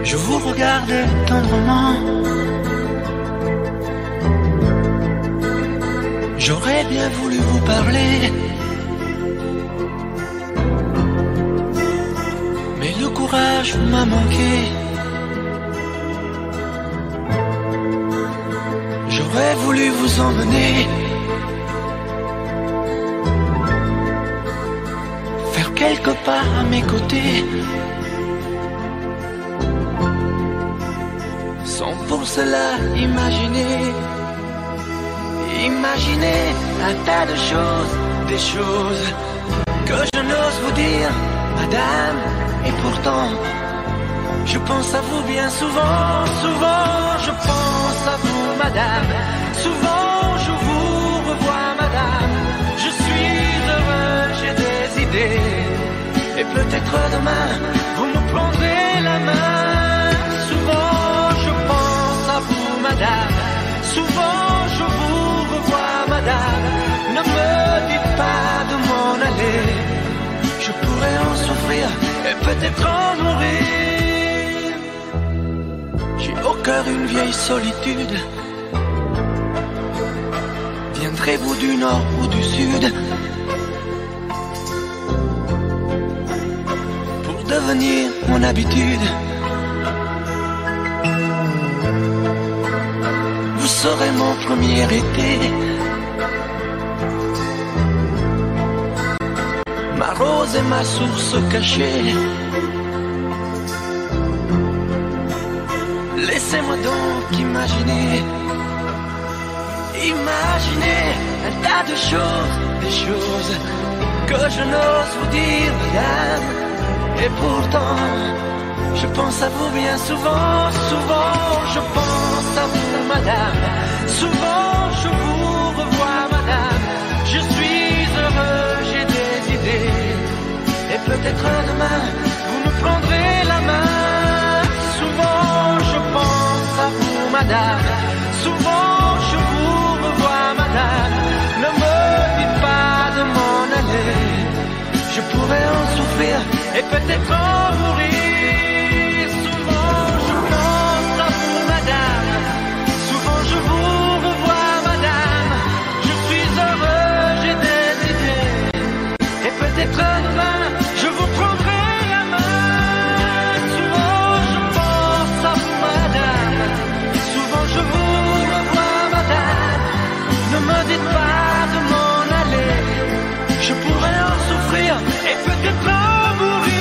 Je vous regardais tendrement. J'aurais bien voulu vous parler, mais le courage m'a manqué. J'aurais voulu vous emmener, faire quelques pas à mes côtés, sans pour cela imaginer un tas de choses, des choses que je n'ose vous dire, madame. Et pourtant, je pense à vous bien souvent, souvent je pense à vous, madame. Souvent je vous revois, madame. Je suis heureux, j'ai des idées, et peut-être demain, vous me prendrez la main. Souvent je pense à vous, madame. Souvent je vous revois, madame. Ne me dites pas de m'en aller. Je pourrais en souffrir et peut-être en mourir. J'ai au cœur une vieille solitude. Viendrez-vous du nord ou du sud pour devenir mon habitude? Vous serez mon premier été, ma rose et ma source cachée. Laissez-moi donc imaginer un tas de choses, des choses que je n'ose vous dire, madame. Et pourtant, je pense à vous bien souvent, souvent je pense à vous, madame. Souvent je vous revois, madame. Je suis heureux, j'ai des idées, et peut-être demain, vous me prendrez la main. Souvent je pense à vous, madame. Souvent je vous revois, madame. Ne me dites pas de m'en aller. Je pourrais en souffrir et peut-être en mourir. Souvent je pense à vous, madame. Souvent je vous revois, madame. Je suis heureux, j'ai des idées, et peut-être demain, je vous prendrai la main. Souvent je pense à vous, madame. Souvent je vous revois, madame. Ne me dites pas de m'en aller. Je pourrais en souffrir et peut-être en mourir.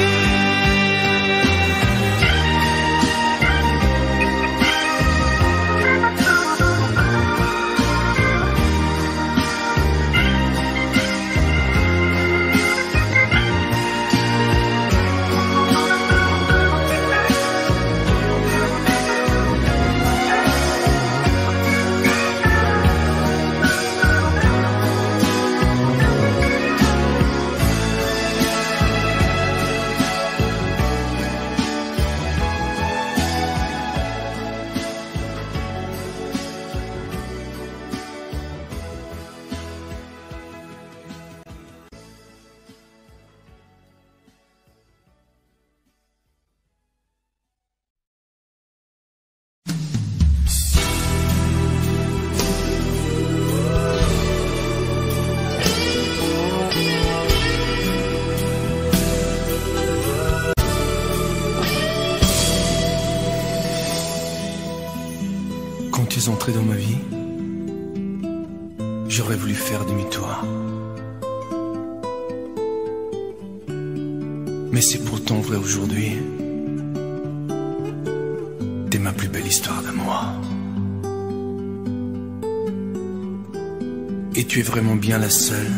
Quand tu es entré dans ma vie, j'aurais voulu faire demi-tour. Mais c'est pourtant vrai aujourd'hui. T'es ma plus belle histoire d'amour. Et tu es vraiment bien la seule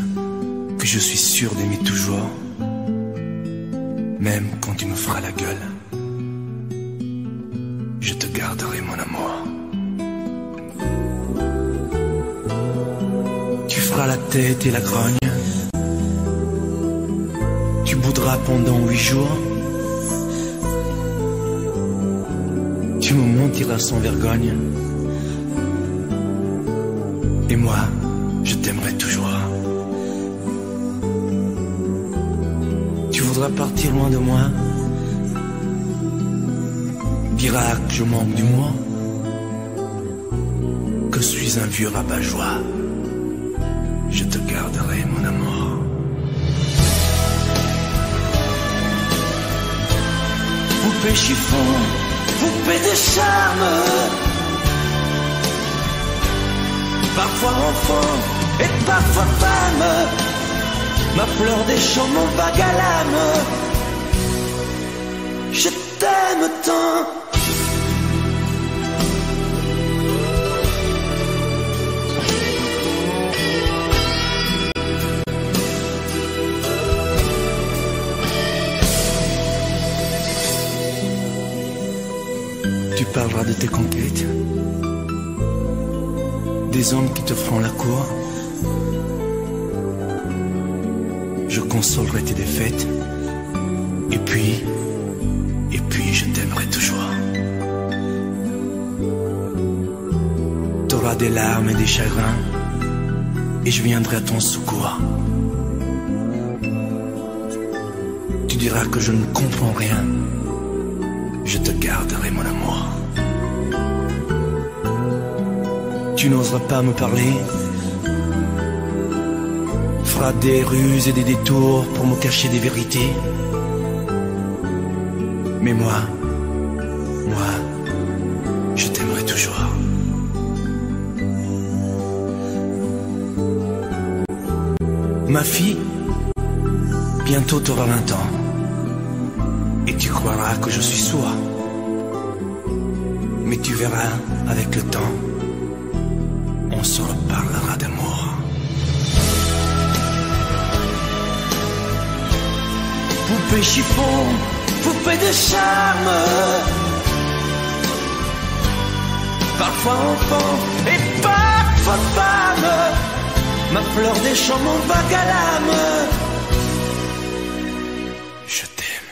que je suis sûr d'aimer toujours. Même quand tu me feras la gueule, je te garderai mon amour. feras la tête et la grogne. Tu boudras pendant 8 jours. Tu me mentiras sans vergogne. Et moi, je t'aimerai toujours. Tu voudras partir loin de moi. Diras que je manque d'humour, que je suis un vieux rabat-joie. Je te garderai mon amour. Poupée chiffon, poupée de charme, parfois enfant et parfois femme, ma fleur des champs, mon vague à l'âme. Je t'aime tant. Tu parleras de tes conquêtes, des hommes qui te feront la cour. Je consolerai tes défaites, et puis je t'aimerai toujours. T'auras des larmes et des chagrins, et je viendrai à ton secours. Tu diras que je ne comprends rien, je te garderai mon amour. Tu n'oseras pas me parler, feras des ruses et des détours pour me cacher des vérités. Mais moi, je t'aimerai toujours. Ma fille, bientôt t'auras 20 ans, et tu croiras que je suis sourd. Mais tu verras, avec le temps, on se reparlera d'amour. Poupée chiffon, poupée de charme, parfois enfant et parfois femme, ma fleur des champs, mon vague à l'âme. Je t'aime.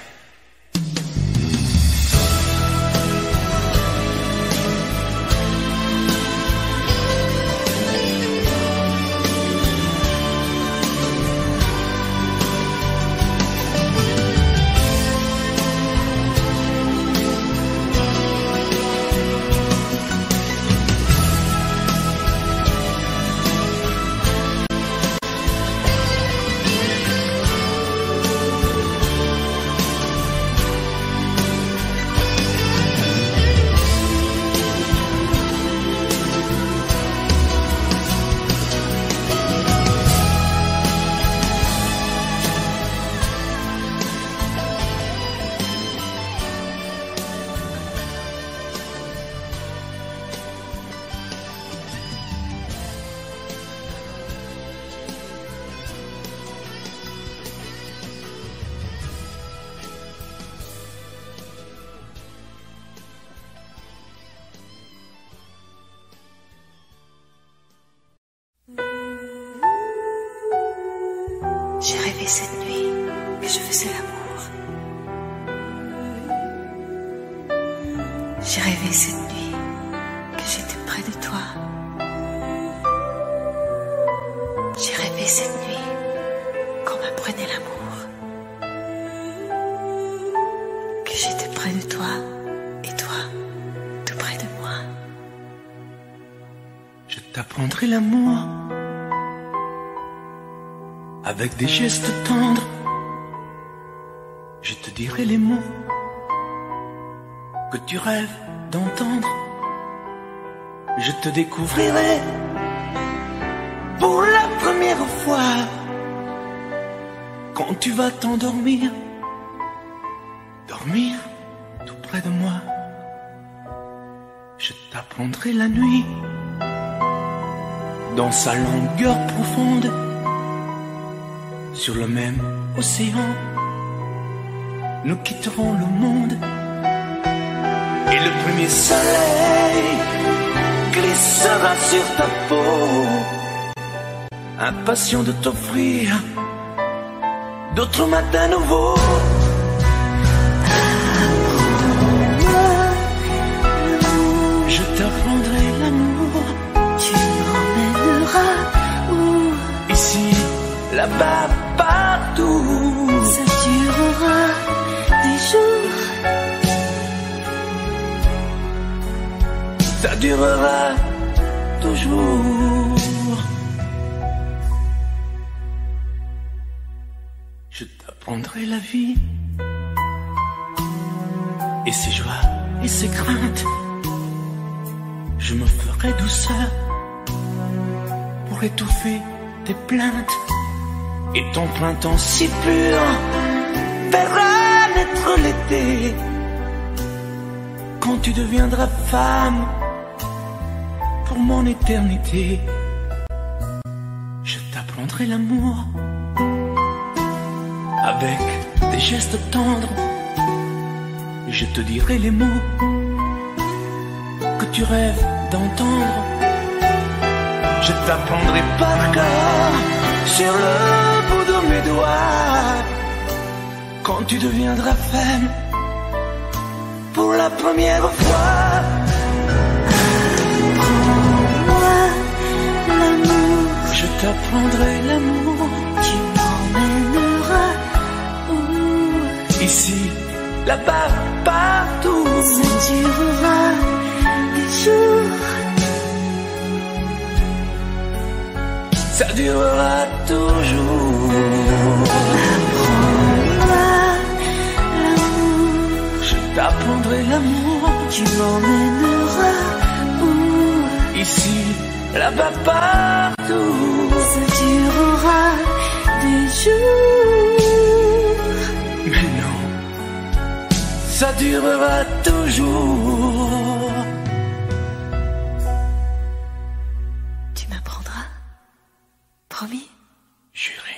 J'ai rêvé cette nuit que je faisais l'amour. J'ai rêvé cette nuit que j'étais près de toi. J'ai rêvé cette nuit qu'on m'apprenait l'amour. Que j'étais près de toi et toi tout près de moi. Je t'apprendrai l'amour avec des gestes tendres. Je te dirai les mots que tu rêves d'entendre. Je te découvrirai pour la première fois quand tu vas t'endormir, dormir tout près de moi. Je t'apprendrai la nuit dans sa longueur profonde. Sur le même océan, nous quitterons le monde. Et le premier soleil glissera sur ta peau. impatient de t'offrir d'autres matins nouveaux. Je t'apprendrai l'amour. Tu m'emmèneras où? Ici, là-bas, partout. Ça durera des jours. Ça durera toujours. Je t'apprendrai la vie et ses joies et ses craintes. Je me ferai douceur pour étouffer tes plaintes. Et ton printemps si pur verra naître l'été. Quand tu deviendras femme pour mon éternité, je t'apprendrai l'amour avec des gestes tendres. Je te dirai les mots que tu rêves d'entendre. Je t'apprendrai par cœur sur le bout de mes doigts. Quand tu deviendras femme pour la première fois. Apprends-moi l'amour. Je t'apprendrai l'amour. Tu m'emmèneras où? Ici, là-bas, partout. Ça durera des jours. Ça durera toujours. Apprends-moi l'amour. Je t'apprendrai l'amour. Tu m'emmèneras où? Ici, là-bas, partout. Ça durera des jours. Mais non, ça durera toujours. Tu m'apprendras? Promis? Juré.